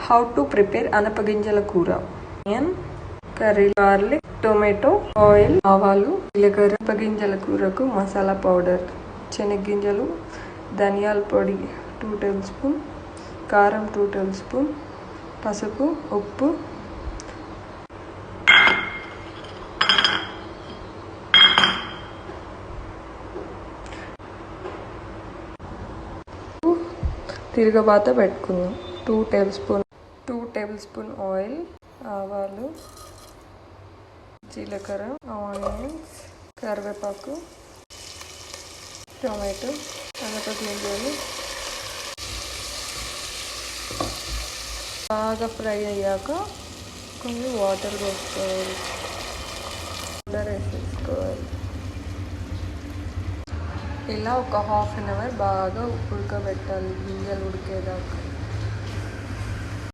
How to prepare అనపగింజల కూర. Onion, curry, garlic, tomato, oil, ఆవాలు, జీలకర్ర. అనపగింజల కూరకు మసాలా పౌడర్: శనగగింజలు, ధనియాల పొడి 2 టేబుల్ స్పూన్, కారం 2 టేబుల్ స్పూన్, పసుపు, ఉప్పు, తిరగబాత పెట్టుకుందాం. 2 టేబుల్ స్పూన్ ఆయిల్, ఆవాలు, జీలకర్ర, ఆనియన్స్, కరివేపాకు, టొమాటో, అనపగింజలు బాగా ఫ్రై అయ్యాక కొన్ని వాటర్ వేసుకోవాలి. ఇలా ఒక ½ అన్ అవర్ బాగా ఉడకబెట్టాలి, గింజలు ఉడికేదాకా.